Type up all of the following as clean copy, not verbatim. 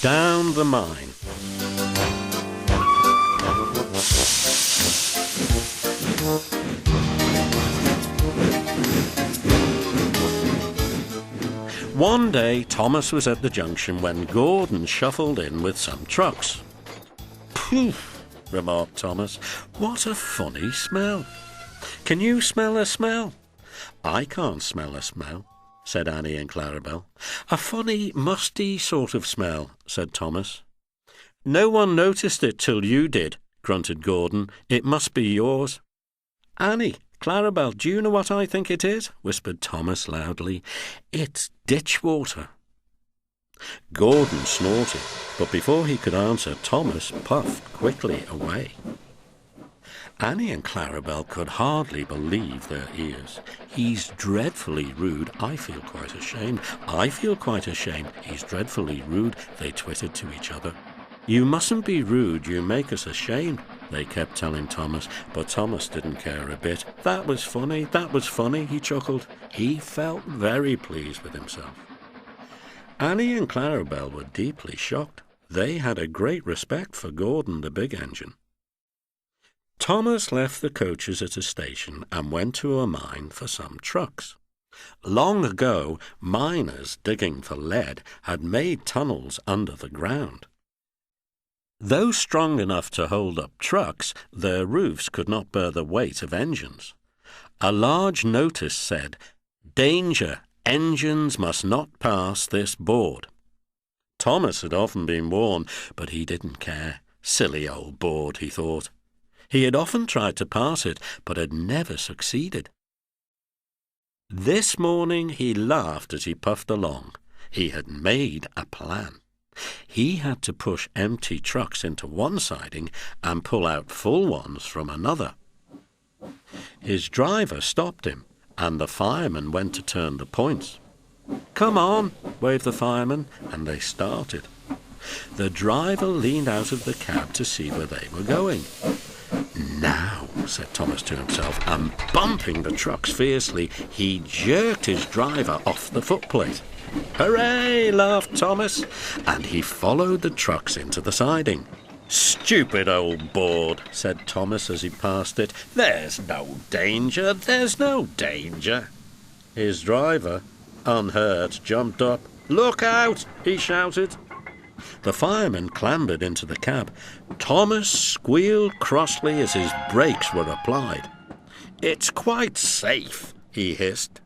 Down the Mine. One day Thomas was at the junction when Gordon shuffled in with some trucks. "Poof," remarked Thomas. "What a funny smell. Can you smell a smell?" "I can't smell a smell," said Annie and Clarabel. "A funny, musty sort of smell," said Thomas. "No one noticed it till you did," grunted Gordon. "It must be yours." "Annie, Clarabel, do you know what I think it is?" whispered Thomas loudly. "It's ditch water." Gordon snorted, but before he could answer, Thomas puffed quickly away. Annie and Clarabel could hardly believe their ears. "He's dreadfully rude. I feel quite ashamed. I feel quite ashamed. He's dreadfully rude," they twittered to each other. "You mustn't be rude. You make us ashamed," they kept telling Thomas, but Thomas didn't care a bit. That was funny, he chuckled. He felt very pleased with himself. Annie and Clarabel were deeply shocked. They had a great respect for Gordon the big engine. Thomas left the coaches at a station and went to a mine for some trucks. Long ago, miners digging for lead had made tunnels under the ground. Though strong enough to hold up trucks, their roofs could not bear the weight of engines. A large notice said, "Danger! Engines must not pass this board." Thomas had often been warned, but he didn't care. Silly old board, he thought. He had often tried to pass it, but had never succeeded. This morning he laughed as he puffed along. He had made a plan. He had to push empty trucks into one siding and pull out full ones from another. His driver stopped him, and the fireman went to turn the points. "Come on," waved the fireman, and they started. The driver leaned out of the cab to see where they were going. "Now," said Thomas to himself, and bumping the trucks fiercely, he jerked his driver off the footplate. "Hooray!" laughed Thomas, and he followed the trucks into the siding. "Stupid old board," said Thomas as he passed it. "There's no danger, there's no danger." His driver, unhurt, jumped up. "Look out!" he shouted. The fireman clambered into the cab. Thomas squealed crossly as his brakes were applied. "It's quite safe," he hissed.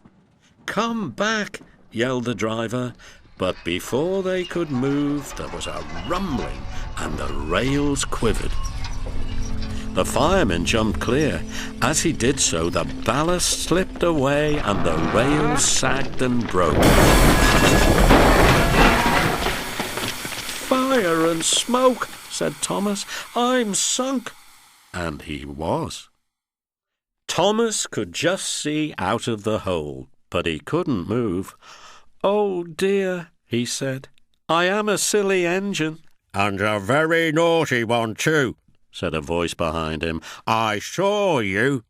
"Come back," yelled the driver. But before they could move, there was a rumbling and the rails quivered. The fireman jumped clear. As he did so, the ballast slipped away and the rails sagged and broke. "Fire and smoke," said Thomas. "I'm sunk." And he was. Thomas could just see out of the hole, but he couldn't move. "Oh dear," he said. "I am a silly engine." "And a very naughty one too," said a voice behind him. "I saw you."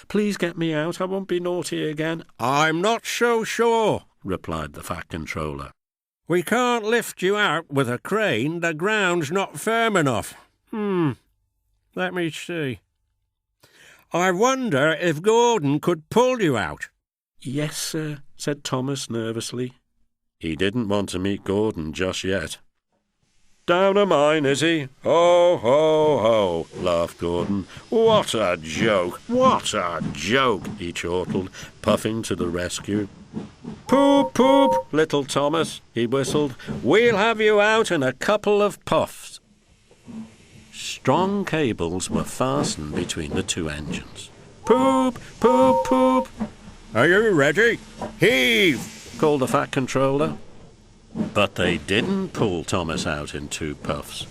"Please get me out. I won't be naughty again." "I'm not so sure," replied the Fat Controller. "We can't lift you out with a crane. The ground's not firm enough." Let me see. "I wonder if Gordon could pull you out." "Yes, sir," said Thomas nervously. He didn't want to meet Gordon just yet. "Down a mine, is he? Ho, ho, ho," laughed Gordon. "What a joke! What a joke!" he chortled, puffing to the rescue. "Poop, poop, little Thomas," he whistled. "We'll have you out in a couple of puffs." Strong cables were fastened between the two engines. "Poop, poop, poop." "Are you ready? Heave!" called the Fat Controller. But they didn't pull Thomas out in 2 puffs.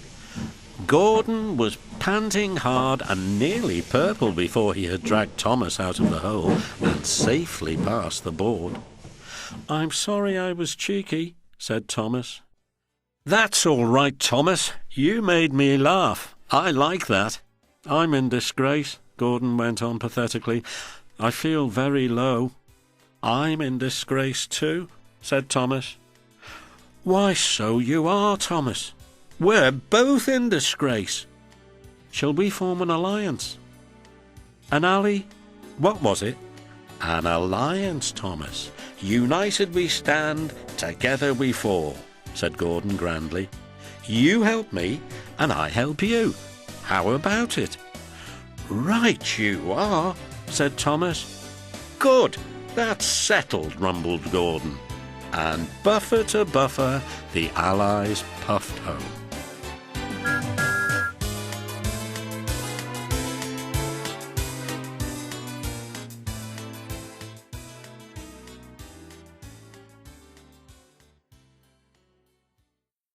Gordon was panting hard and nearly purple before he had dragged Thomas out of the hole and safely past the board. "I'm sorry I was cheeky," said Thomas. "That's all right, Thomas. You made me laugh. I like that." "I'm in disgrace," Gordon went on pathetically. "I feel very low." "I'm in disgrace too," said Thomas. "Why, so you are, Thomas. We're both in disgrace. Shall we form an alliance? An ally? What was it? An alliance, Thomas. United we stand, together we fall, said Gordon grandly. You help me, and I help you. How about it? Right you are, said Thomas. Good, that's settled, rumbled Gordon. And buffer to buffer, the allies puffed home.